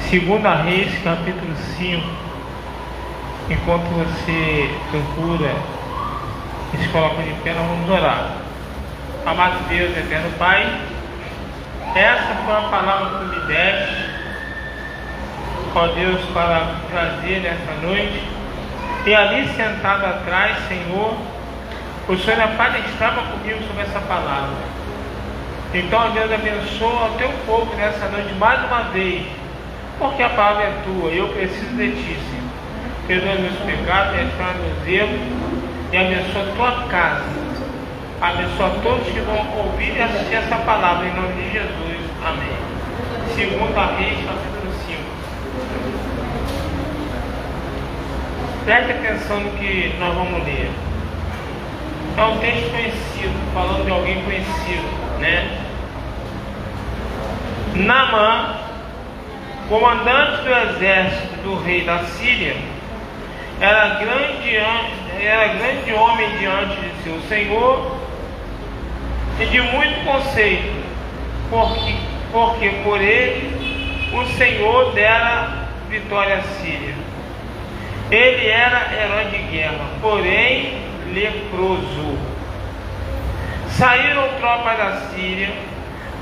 Segunda Reis, capítulo 5. Enquanto você procura e se coloca de pé, nós vamos orar. Amado Deus, eterno Pai, essa foi a palavra que me deste, ó Deus, para trazer nessa noite. E ali sentado atrás, Senhor, o Senhor já palestrava comigo sobre essa palavra. Então, Deus, abençoa o teu povo nessa noite mais uma vez, porque a palavra é tua e eu preciso de ti, Senhor. Perdoa meus pecados, perdoa meus erros e abençoa a tua casa. Abençoa todos que vão ouvir e assistir essa palavra, em nome de Jesus. Amém. Segunda Reis, capítulo 5. Preste atenção no que nós vamos ler. É um texto conhecido, falando de alguém conhecido, né? Naamã, comandante do exército do rei da Síria, era grande homem diante de seu senhor e de muito conceito, porque por ele o Senhor dera vitória à Síria. Ele era herói de guerra, porém leproso. Saíram tropas da Síria,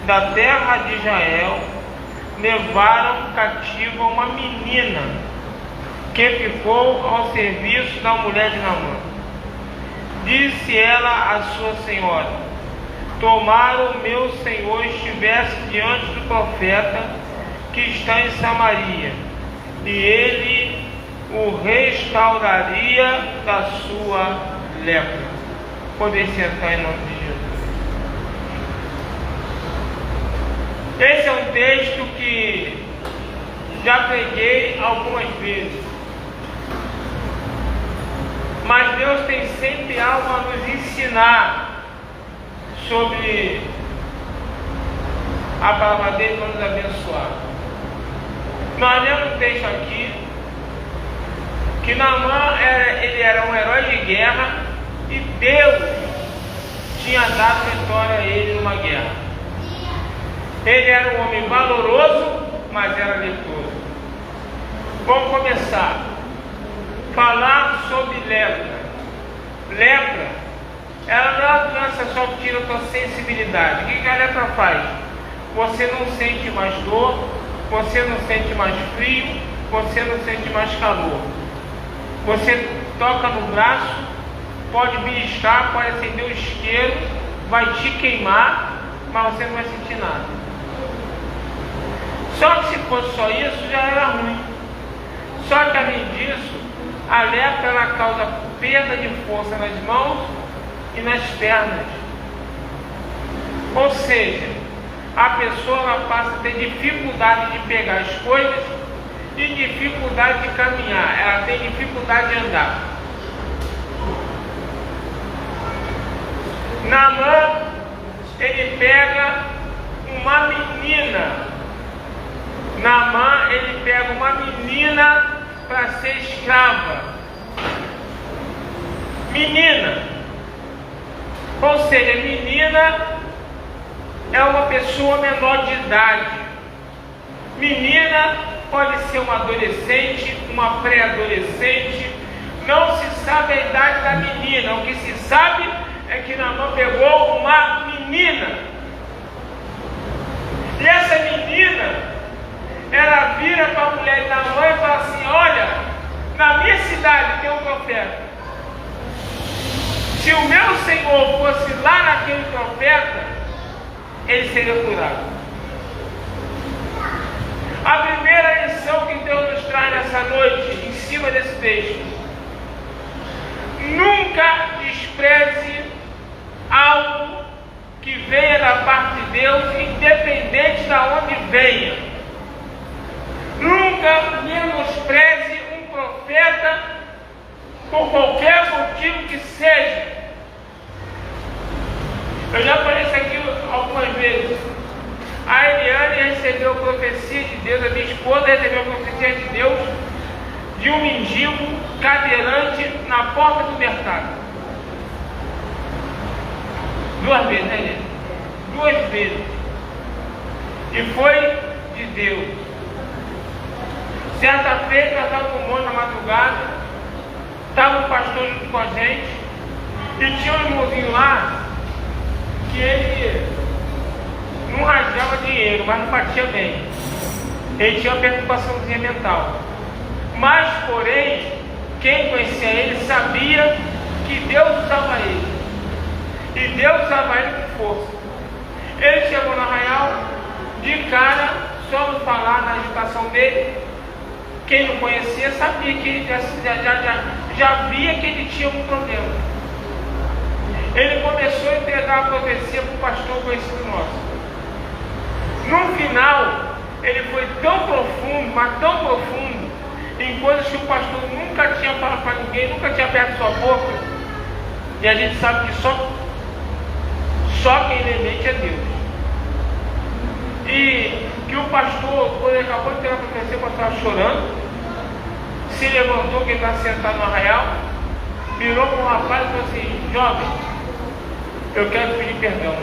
da terra de Israel, levaram cativa uma menina que ficou ao serviço da mulher de Naamã. Disse ela à sua senhora: tomara o meu senhor estivesse diante do profeta que está em Samaria, e ele o restauraria da sua lepra. Poder sentar em nome de Jesus. Esse é um texto que já preguei algumas vezes, mas Deus tem sempre algo a nos ensinar sobre a palavra dele para nos abençoar. Nós lemos um texto aqui que Naamã ele era um herói de guerra e Deus tinha dado vitória a ele numa guerra. Ele era um homem valoroso, mas era leproso. Vamos começar. Falar sobre lepra. Lepra, ela não é uma doença só que tira a tua sensibilidade. O que a lepra faz? Você não sente mais dor, você não sente mais frio, você não sente mais calor. Você toca no braço, pode beliscar, pode acender o isqueiro, vai te queimar, mas você não vai sentir nada. Só que se fosse só isso, já era ruim. Só que além disso, a lepra ela causa perda de força nas mãos e nas pernas. Ou seja, a pessoa ela passa a ter dificuldade de pegar as coisas e dificuldade de caminhar. Ela tem dificuldade de andar. Naamã, ele pega uma menina. Naamã, ele pega uma menina para ser escrava. Menina. Ou seja, menina é uma pessoa menor de idade. Menina pode ser uma adolescente, uma pré-adolescente. Não se sabe a idade da menina. O que se sabe é que Naamã pegou uma menina. E essa menina, ela vira para a mulher de Naamã e fala assim: olha, na minha cidade tem um profeta. Se o meu Senhor fosse lá naquele profeta, ele seria curado. A primeira lição que Deus nos traz nessa noite, em cima desse texto: nunca despreze algo que venha da parte de Deus, independente de onde venha. Nunca menospreze um profeta por qualquer motivo que seja. Eu já falei isso aqui algumas vezes. A Eliane recebeu a profecia de Deus, a minha esposa recebeu a profecia de Deus de um mendigo cadeirante na porta do mercado. 2 vezes, né, gente? 2 vezes. E foi de Deus. Certa feita, eu estava com o monte na madrugada, estava um pastor junto com a gente, e tinha um irmãozinho lá, que ele não rasgava dinheiro, mas não batia bem. Ele tinha uma perturbaçãozinha mental. Mas, porém, quem conhecia ele sabia que Deus usava ele. E Deus usava ele com força. Ele chegou no arraial, de cara, só me falar na agitação dele. Quem não conhecia sabia que ele já via que ele tinha um problema. Ele começou a entregar a profecia para o pastor conhecido nosso. No final, ele foi tão profundo, mas tão profundo, em coisas que o pastor nunca tinha falado para ninguém, nunca tinha aberto sua boca. E a gente sabe que só quem lê mente é Deus. E que o pastor, quando ele acabou de ter a profecia, o pastor estava chorando, se levantou, que ele estava sentado no arraial, virou para o rapaz e falou assim: jovem, eu quero pedir perdão.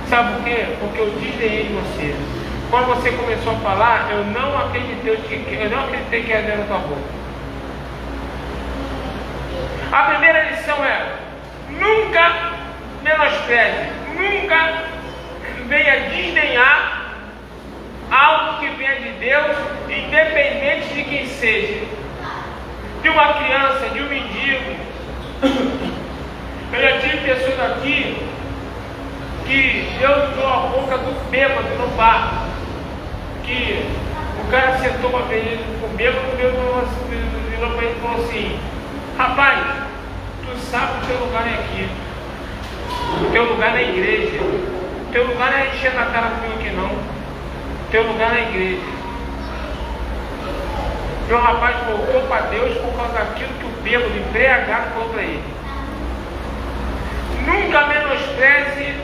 Sabe por quê? Porque eu desdenhei de você. Quando você começou a falar, eu não acreditei que ia dentro da tua boca. A primeira lição é: nunca menospreze, nunca venha desdenhar algo que venha de Deus, independente de quem seja. De uma criança, de um mendigo. Eu já tive pessoas aqui que Deus usou a boca do bêbado no bar. Que o cara sentou uma vez com o bêbado, o bêbado virou para ele e falou assim: rapaz, tu sabe que o teu lugar é aqui. O teu lugar é na igreja. O teu lugar não é encher na cara comigo aqui não. O teu lugar é na igreja. E o rapaz voltou para Deus por causa daquilo que o bêbado embriagado falou para ele. Nunca menospreze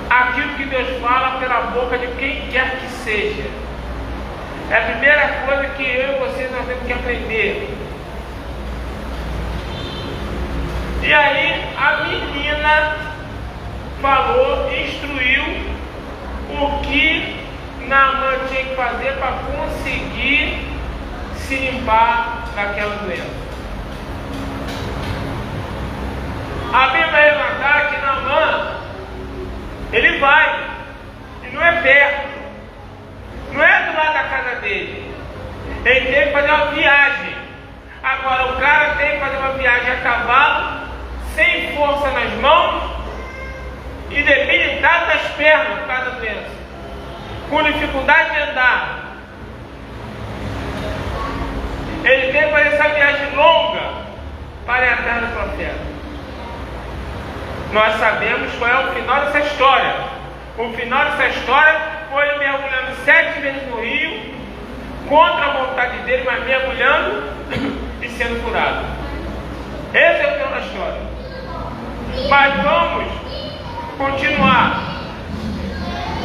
aquilo que Deus fala pela boca de quem quer que seja. É a primeira coisa que eu e vocês nós temos que aprender. E aí a menina falou, instruiu o que Naamã tinha que fazer para conseguir se limpar daquela doença. A Bíblia vai relatar que Naamã, ele vai, e não é perto, não é do lado da casa dele. Ele teve que fazer uma viagem. Agora, o cara tem que fazer uma viagem a cavalo, sem força nas mãos e debilitado nas pernas por causa da doença, com dificuldade de andar. Ele teve que fazer essa viagem longa para ir à terra do profeta. Nós sabemos qual é o final dessa história. O final dessa história foi ele mergulhando 7 vezes no rio, contra a vontade dele, mas mergulhando e sendo curado. Esse é o final da história. Mas vamos continuar.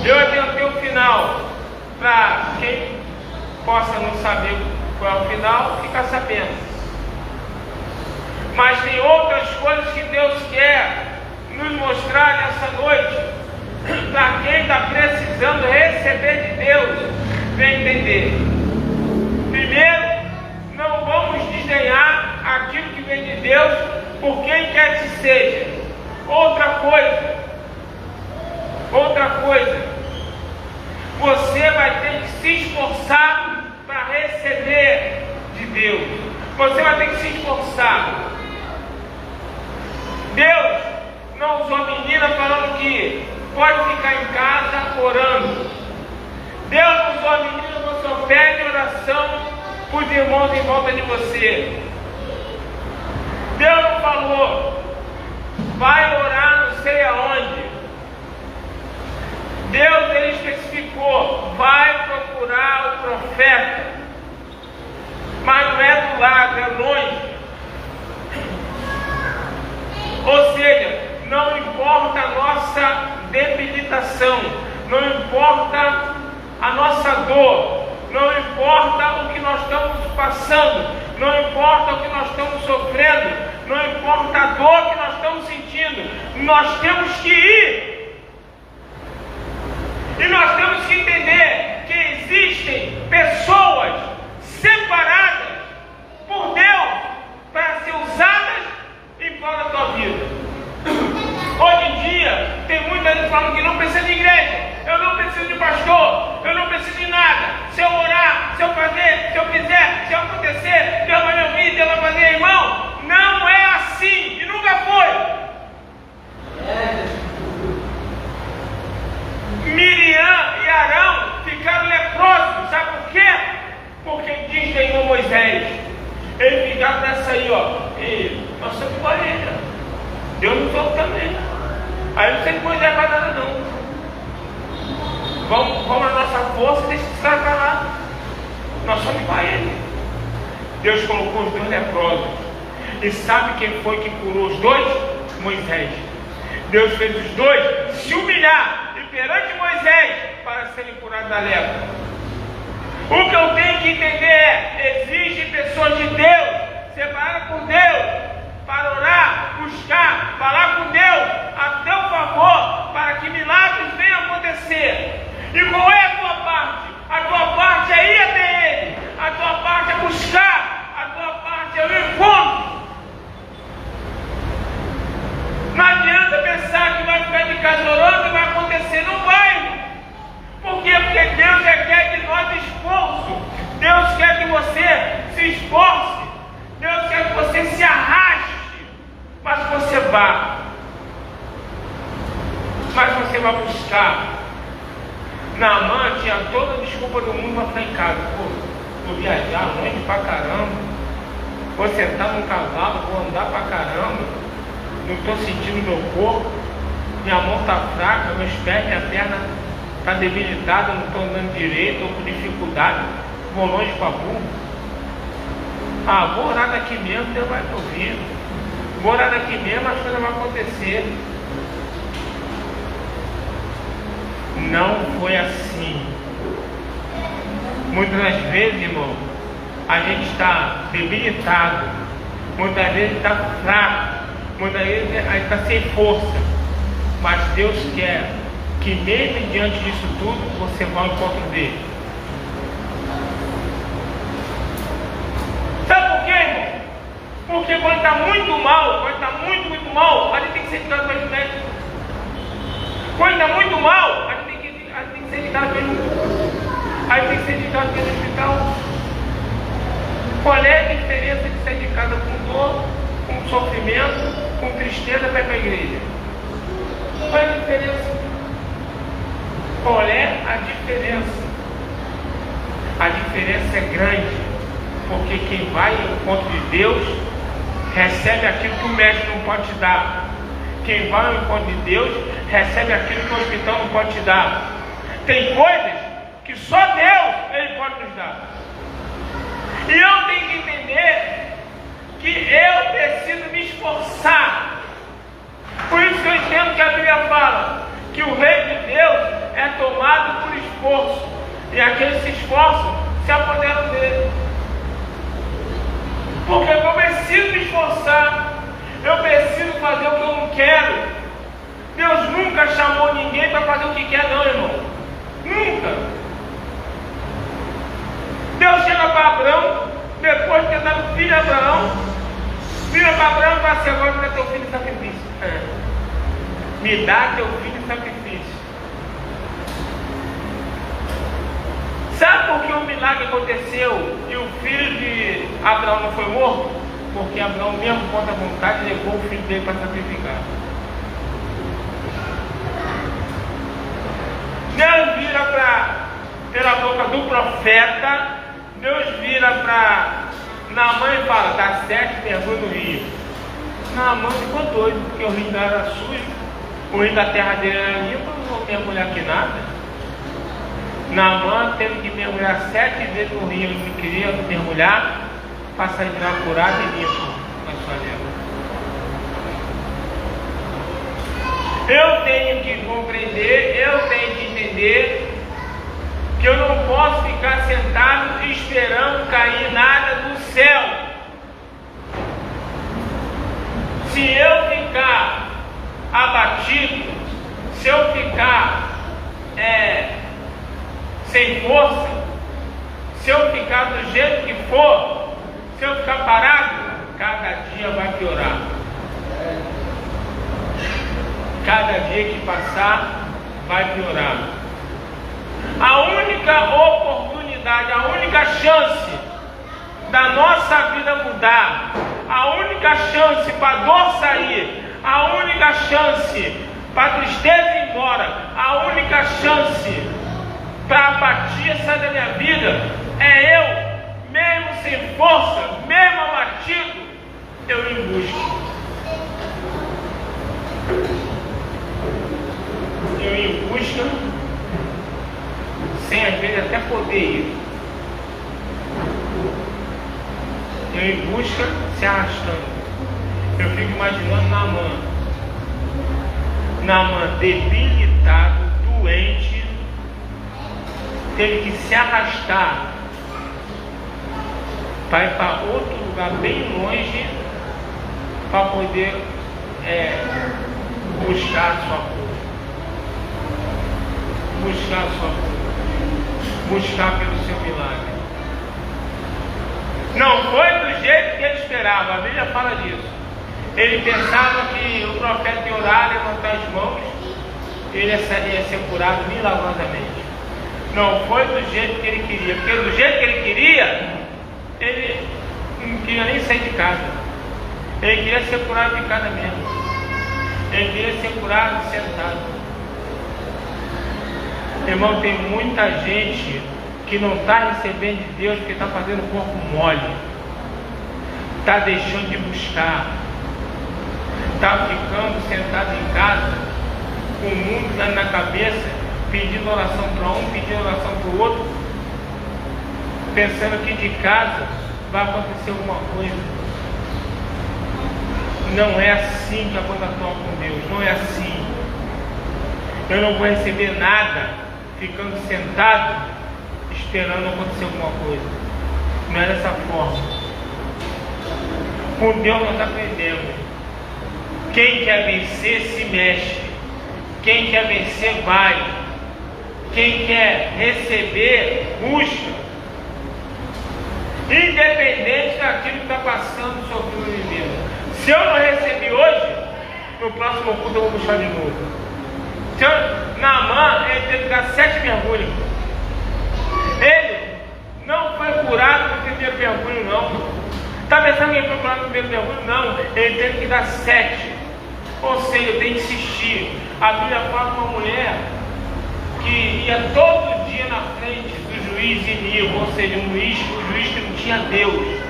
Eu adiantei o final para quem possa não saber qual é o final, ficar sabendo. Mas tem outras coisas que Deus quer nos mostrar nessa noite, para quem está precisando receber de Deus, vem entender. Primeiro, não vamos desdenhar aquilo que vem de Deus por quem quer que seja. Outra coisa, você vai ter que se esforçar para receber de Deus. Você vai ter que se esforçar. Deus não usou a menina falando que pode ficar em casa orando. Deus não usou a menina, você pede oração para os irmãos em volta de você. Deus não falou, vai orar não sei aonde. Deus, ele especificou, vai procurar o profeta. Mas não é do lado, é longe. Ou seja, não importa a nossa debilitação, não importa a nossa dor, não importa o que nós estamos passando, não importa o que nós estamos sofrendo, não importa a dor que nós estamos sentindo, nós temos que ir. E nós temos que entender também. Aí não tem Moisés para nada não. Vamos na nossa força e deixa esse cara para lá. Nós somos para ele. Deus colocou os 2 leprosos. E sabe quem foi que curou os 2? Moisés. Deus fez os 2 se humilhar e perante Moisés para serem curados da lepra. O que eu tenho que entender é: existem pessoas de Deus, separadas por Deus, para orar, buscar, falar com Deus a teu favor, para que milagres venham acontecer. E qual é a tua parte? A tua parte é ir até Ele, a tua parte é buscar, a tua parte é o encontro. Não adianta pensar que vai ficar de casa orando e vai acontecer, não vai. Por quê? Porque Deus quer de nós esforço. Deus quer que você se esforce. Deus quer que você se arraste. Mas você vá. Mas você vai buscar. Naamã tinha toda a desculpa do mundo para ficar em casa. Pô, vou viajar longe pra caramba. Vou sentar num cavalo, vou andar pra caramba. Não estou sentindo meu corpo. Minha mão está fraca, meus pés, minha perna está debilitada, não estou andando direito, estou com dificuldade. Vou longe para burro. Vou orar daqui mesmo, Deus vai me ouvir. Vou orar daqui mesmo, as coisas vão acontecer. Não foi assim. Muitas das vezes, irmão, a gente está debilitado. Muitas vezes está fraco. Muitas vezes a gente está sem força. Mas Deus quer que mesmo diante disso tudo, você vá ao encontro dele. Sabe por quê, irmão? Porque quando está muito mal, muito mal, a gente tem que ser indicado para o médico. Quando está muito mal, a gente tem que ser indicado para o a gente tem que ser indicado para o hospital. Qual é a diferença de sair de casa com dor, com sofrimento, com tristeza para ir para a igreja? Qual é a diferença? Qual é a diferença? A diferença é grande, porque quem vai ao encontro de Deus recebe aquilo que o médico não pode te dar. Quem vai ao encontro de Deus recebe aquilo que o hospital não pode te dar. Tem coisas que só Deus ele pode nos dar. E eu tenho que entender que eu preciso me esforçar. Por isso que eu entendo que a Bíblia fala que o reino de Deus é tomado por esforço, e aqueles que se esforçam se apoderam dele. Porque eu preciso me esforçar, eu preciso fazer o que eu não quero. Deus nunca chamou ninguém para fazer o que quer, não, irmão. Nunca. Deus chega para Abraão, depois de ter dado filho a Abraão, vira para Abraão e fala assim: agora me dá teu filho em sacrifício. Me dá teu filho em sacrifício. Sabe por que o milagre aconteceu e o filho de Abraão não foi morto? Porque Abraão, mesmo contra a vontade, levou o filho dele para sacrificar. Deus vira pela boca do profeta, Deus vira para Naamã e fala: dá 7 mergulhos no rio. Naamã ficou doido, porque o rio não era sujo, o rio da terra dele era limpo, não vou mergulhar aqui nada. Naamã teve que mergulhar 7 vezes no rio, ele não queria mergulhar para sair de lá curado e limpo na sua leva. Eu tenho que compreender, eu tenho que entender que eu não posso ficar sentado esperando cair nada do céu. Se eu ficar abatido, se eu ficar sem força, se eu ficar do jeito que for, se eu ficar parado, cada dia vai piorar. Cada dia que passar vai piorar. A única oportunidade, a única chance da nossa vida mudar, a única chance para a dor sair, a única chance para a tristeza ir embora, a única chance para a apatia sair da minha vida é eu, mesmo sem força, mesmo abatido, eu ir em busca. em busca, sem às vezes até poder ir. Eu em busca, se arrastando. Eu fico imaginando Naamã debilitado, doente, teve que se arrastar para ir para outro lugar bem longe para poder buscar a sua cura, buscar pelo seu milagre. Não foi do jeito que ele esperava, a Bíblia fala disso. Ele pensava que o profeta ia orar, levantar as mãos, ele ia ser curado milagrosamente. Não foi do jeito que ele queria, porque do jeito que ele queria, ele não queria nem sair de casa. Ele queria ser curado de casa mesmo. Ele queria ser curado sentado. Irmão, tem muita gente que não está recebendo de Deus porque está fazendo o corpo mole, está deixando de buscar, está ficando sentado em casa com o mundo na cabeça, pedindo oração para um, pedindo oração para o outro, pensando que de casa vai acontecer alguma coisa. Não é assim que a coisa toca com Deus, não é assim. Eu não vou receber nada ficando sentado esperando acontecer alguma coisa. Não é dessa forma. Com Deus nós aprendemos. Quem quer vencer se mexe. Quem quer vencer vai. Quem quer receber busca. Independente daquilo que está passando sobre o inimigo. Se eu não recebi hoje, no próximo culto eu vou buscar de novo. Naamã, ele teve que dar 7 mergulhos. Ele não foi curado no primeiro mergulho, não. Está pensando que ele foi curado no primeiro mergulho? Não. Ele teve que dar 7. Ou seja, tem que insistir. A Bíblia fala de uma mulher que ia todo dia na frente do juiz inimigo, ou seja, o juiz que não tinha Deus.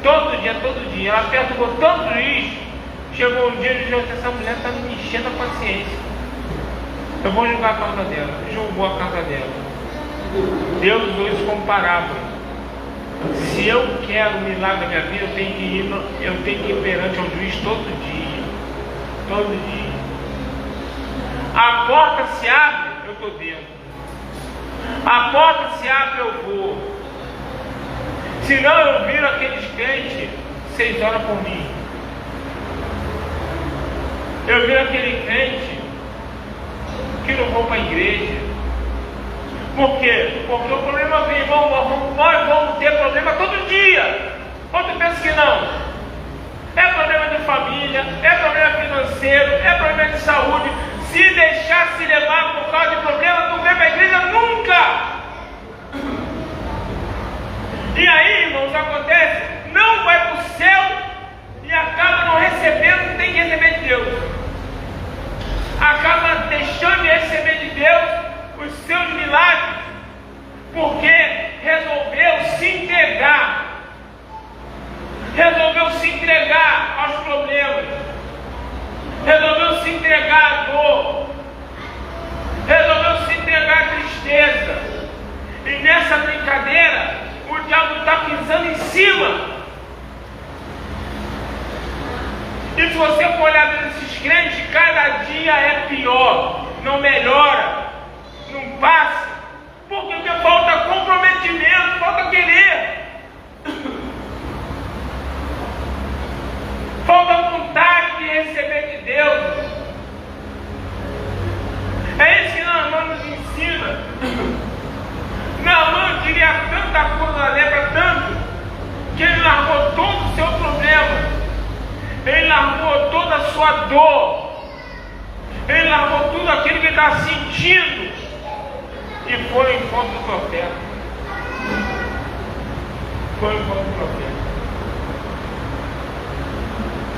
Todo dia. Ela perturbou tanto o juiz. Chegou um dia e disse: essa mulher está me enchendo a paciência. Eu vou julgar a causa dela. Julgou a causa dela. Deus usou isso como parábola. Se eu quero o milagre da minha vida, eu tenho que ir perante ao juiz todo dia. A porta se abre, eu estou dentro. A porta se abre, eu vou. Se não, eu viro aqueles crentes, 6 horas por mim. Eu viro aquele crente que não vou para a igreja. Por quê? Porque o problema vem, nós vamos ter problema todo dia. Ou tu pensa que não? É problema de família, é problema financeiro, é problema de saúde. Se deixar se levar por causa de problema, não vem para a igreja nunca. E aí, irmãos, acontece, não vai para o céu e acaba não recebendo, tem que receber de Deus. Acaba deixando de receber de Deus os seus milagres, porque resolveu se entregar aos problemas, resolveu se entregar à dor, resolveu se entregar à tristeza. E nessa brincadeira, o diabo está pisando em cima. E se você for olhar nesses crentes, cada dia é pior, não melhora, não passa, porque falta comprometimento, falta querer, falta vontade de receber de Deus. É isso que Naamã nos ensina. Naamã queria tanta cura da lepra, tanto, que ele largou todo o seu problema, ele largou toda a sua dor, ele largou tudo aquilo que ele estava sentindo e foi ao encontro do profeta.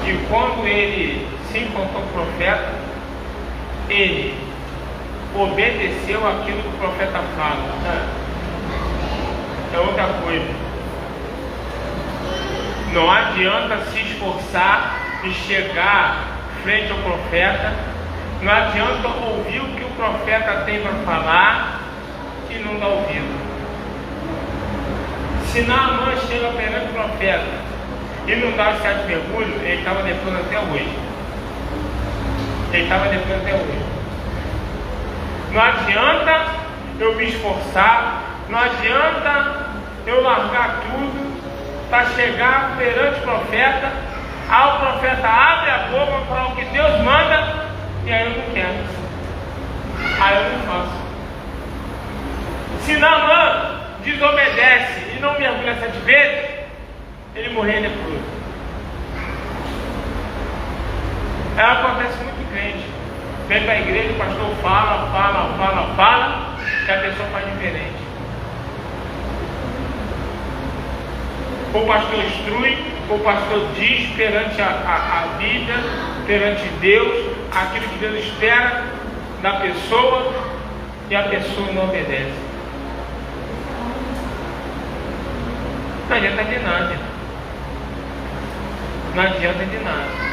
E quando ele se encontrou com o profeta, ele obedeceu aquilo que o profeta fala. É outra coisa. Não adianta se esforçar e chegar frente ao profeta. Não adianta ouvir o que o profeta tem para falar e não dá ouvido. Se Naamã chega perante o profeta e não dá os 7 mergulhos, ele estava depois até hoje. Não adianta eu me esforçar, não adianta eu largar tudo para chegar perante o profeta. Aí o profeta abre a boca para falar o que Deus manda, e aí eu não quero. Aí eu não faço. Se Naamã desobedece e não mergulha 7 vezes, ele morrer depois. Acontece muito crente. Vem para a igreja, o pastor fala, e a pessoa faz diferente. O pastor instrui, o pastor diz perante a Bíblia, perante Deus, aquilo que Deus espera da pessoa, e a pessoa não obedece. Não adianta de nada. Não adianta de nada.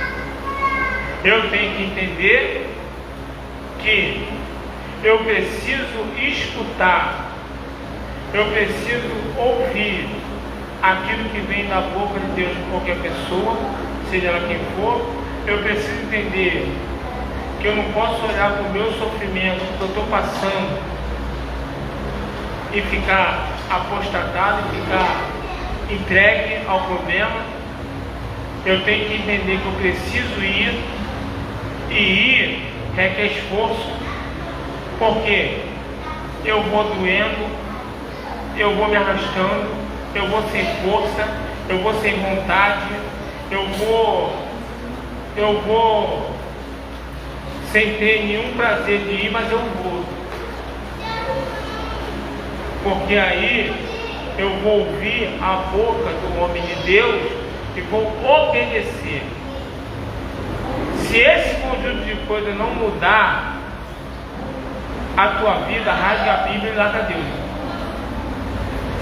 Eu tenho que entender que eu preciso escutar, eu preciso ouvir aquilo que vem da boca de Deus de qualquer pessoa, seja ela quem for. Eu preciso entender que eu não posso olhar para o meu sofrimento que eu estou passando e ficar apostatado, e ficar entregue ao problema. Eu tenho que entender que eu preciso ir, e ir requer esforço, porque eu vou doendo, eu vou me arrastando, eu vou sem força, eu vou sem vontade, eu vou sem ter nenhum prazer de ir, mas eu vou, porque aí eu vou ouvir a boca do homem de Deus e vou obedecer. Se esse conjunto de coisas não mudar a tua vida, rasga a Bíblia e larga Deus.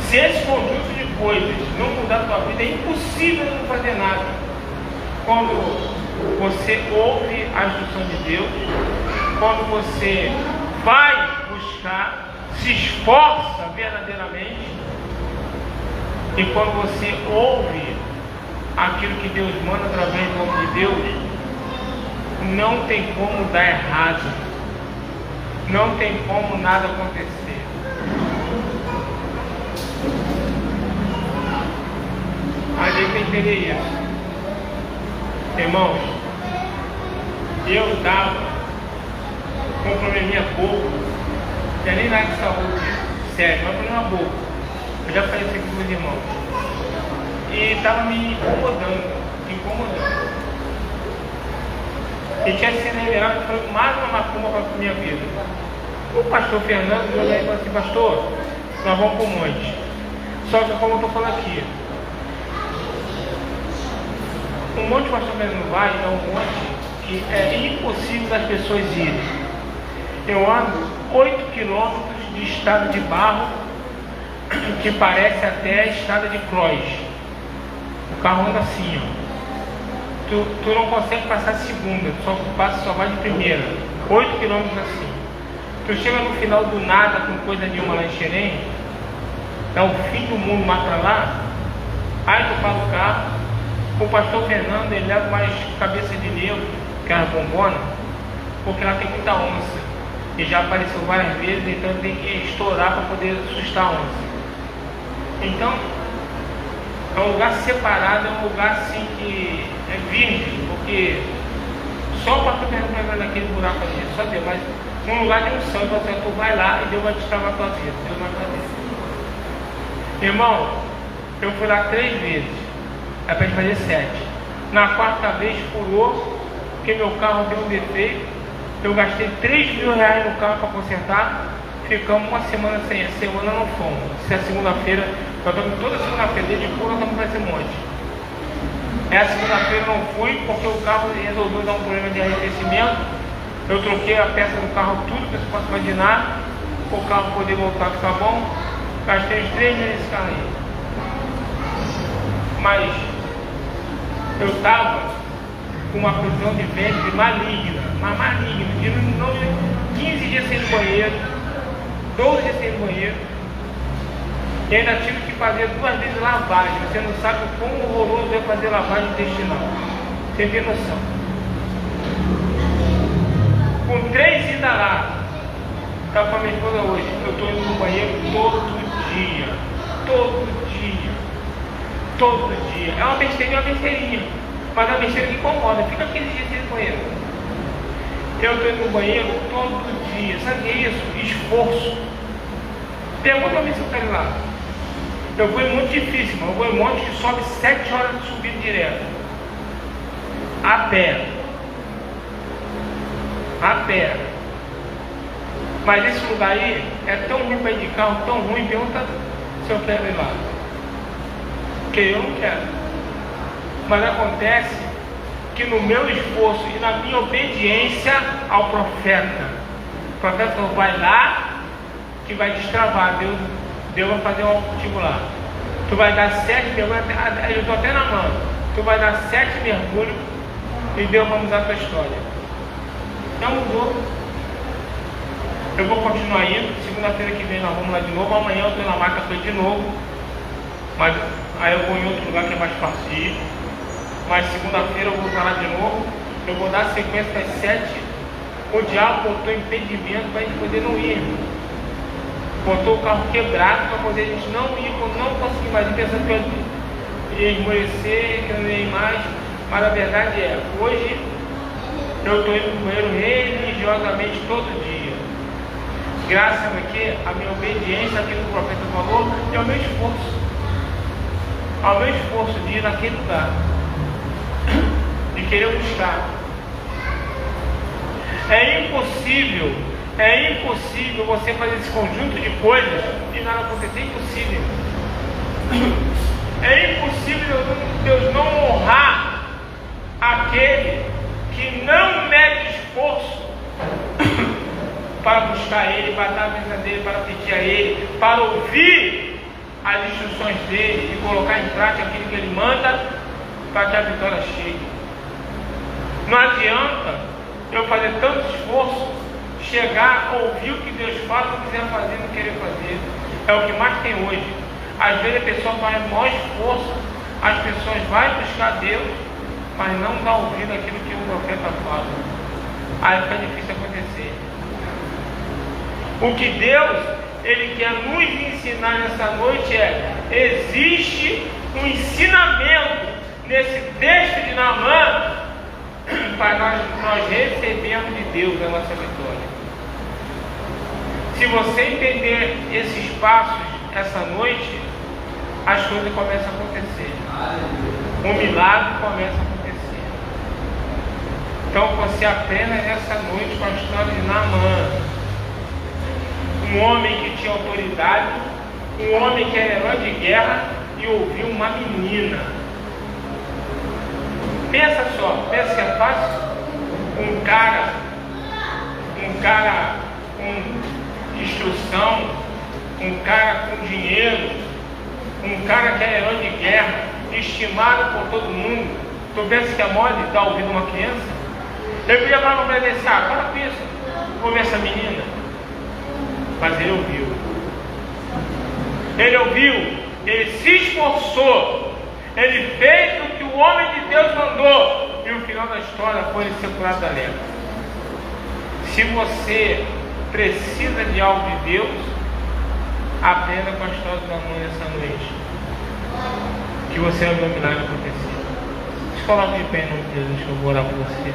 Se esse conjunto de coisas não mudar a tua vida, é impossível não fazer nada. Quando você ouve a instrução de Deus, quando você vai buscar, se esforça verdadeiramente, e quando você ouve aquilo que Deus manda através do nome de Deus, não tem como dar errado, não tem como nada acontecer. A gente tem que entender isso, irmãos. Eu estava com um probleminha bobo, não é nem nada de saúde sério, mas problema bobo. Eu já falei isso aqui com os irmãos, e estava me incomodando. E tinha sido revelado que foi mais uma macumba para a minha vida. O pastor Fernando veio aí e falou assim: pastor, nós vamos para o monte. Só que, como eu estou falando aqui, o monte que o pastor Fernando vai é um monte que é impossível das pessoas irem. Eu ando 8 quilômetros de estrada de barro, que parece até a estrada de cross. O carro anda assim, ó. Tu não consegue passar segunda, só vai de primeira. 8 quilômetros assim. Tu chega no final do nada com coisa nenhuma lá em Xerém, é o fim do mundo mais pra lá. Aí tu para o carro, o pastor Fernando, ele leva mais cabeça de negro, que é a bombona, porque lá tem muita onça. E já apareceu várias vezes, então ele tem que estourar para poder assustar a onça. Então, é um lugar separado, é um lugar assim que é virgem, porque só o pastor Fernando vai naquele buraco ali, só Deus, mas num lugar de unção, tu vai lá e Deus vai destravar a tua vida, Deus vai fazer. Irmão, eu fui lá 3 vezes, é para gente fazer 7. Na 4ª vez furou, porque meu carro deu um defeito, eu gastei 3 mil reais no carro para consertar, ficamos uma semana sem, a semana não fomos. Se é segunda-feira, nós estamos toda segunda-feira, desde puro nós estamos para esse monte. Essa segunda-feira eu não fui, porque o carro resolveu dar um problema de arrefecimento. Eu troquei a peça do carro, tudo que você pode imaginar, para o carro poder voltar a ficar bom. Gastei uns 3 mil nesse carro aí. Mas eu estava com uma prisão de ventre maligna. mas maligno, de não 15 dias sem ir no banheiro, 12 dias sem ir no banheiro, e ainda tive que fazer 2 vezes lavagem. Você não sabe o quão horroroso é fazer lavagem intestinal, você tem noção. Com 3 idas lá, estava com a minha esposa hoje, eu estou indo no banheiro todo dia, todo dia. É uma besteirinha, mas é uma besteira que incomoda, fica 15 dias sem ir no banheiro. Eu estou indo no banheiro todo dia, sabe o que é isso? Esforço. Pergunta pra mim se eu quero ir lá. Eu vou em monte difícil, mas eu vou em monte que sobe 7 horas de subida direto. A pé. Mas esse lugar aí é tão ruim para ir de carro, tão ruim, pergunta se eu quero ir lá. Porque eu não quero. Mas acontece que no meu esforço e na minha obediência ao profeta, o profeta falou, vai lá que vai destravar, Deus vai fazer um algo contigo lá. Tu vai dar 7 mergulhos, eu estou até na mão, tu vai dar 7 mergulhos e Deus vai mudar a tua história. Já mudou. Eu vou continuar indo, segunda-feira que vem nós vamos lá de novo, amanhã eu estou na marca de novo, mas aí eu vou em outro lugar que é mais fácil de ir, mas segunda-feira eu vou para lá de novo, eu vou dar sequência às 7, o diabo botou impedimento para a gente poder não ir, botou o carro quebrado para poder a gente não ir, não conseguir mais ir, pensando que eu ia esmorecer, que eu não ia ir mais, mas a verdade é, hoje eu estou indo no banheiro religiosamente todo dia. Graças a que a minha obediência àquilo que o profeta falou e ao meu esforço de ir naquele lugar, de querer buscar. É impossível você fazer esse conjunto de coisas e nada acontecer. É impossível. É impossível Deus não honrar aquele que não mede esforço para buscar Ele, para dar a vida dele, para pedir a Ele, para ouvir as instruções dele e colocar em prática aquilo que Ele manda para que a vitória chegue. Não adianta eu fazer tanto esforço, chegar a ouvir o que Deus fala, não quiser fazer, não querer fazer. É o que mais tem hoje. Às vezes a pessoa faz o maior esforço, as pessoas vão buscar Deus, mas não dá ouvido àquilo que o profeta fala. Aí fica difícil acontecer. O que Deus Ele quer nos ensinar nessa noite existe um ensinamento nesse texto de Naamã para nós recebermos de Deus a nossa vitória. Se você entender esses passos essa noite, as coisas começam a acontecer. O milagre começa a acontecer. Então você aprenda essa noite com a história de Naamã. Um homem que tinha autoridade, um homem que era herói de guerra e ouviu uma menina. Pensa só, pensa que é fácil? Um cara com instrução, um cara com dinheiro, um cara que é herói de guerra, estimado por todo mundo. Tu pensa que é mole dar ouvido a uma criança? Eu podia falar para ele assim, para com isso, vou ver essa menina. Mas ele ouviu, ele se esforçou, ele fez o que o homem de Deus mandou, e o final da história foi ele ser curado da lepra. Se você precisa de algo de Deus, aprenda com a história da mãe essa noite, que você vai ver o milagre acontecer. Se coloque de pé em nome de Jesus, que eu vou orar por você.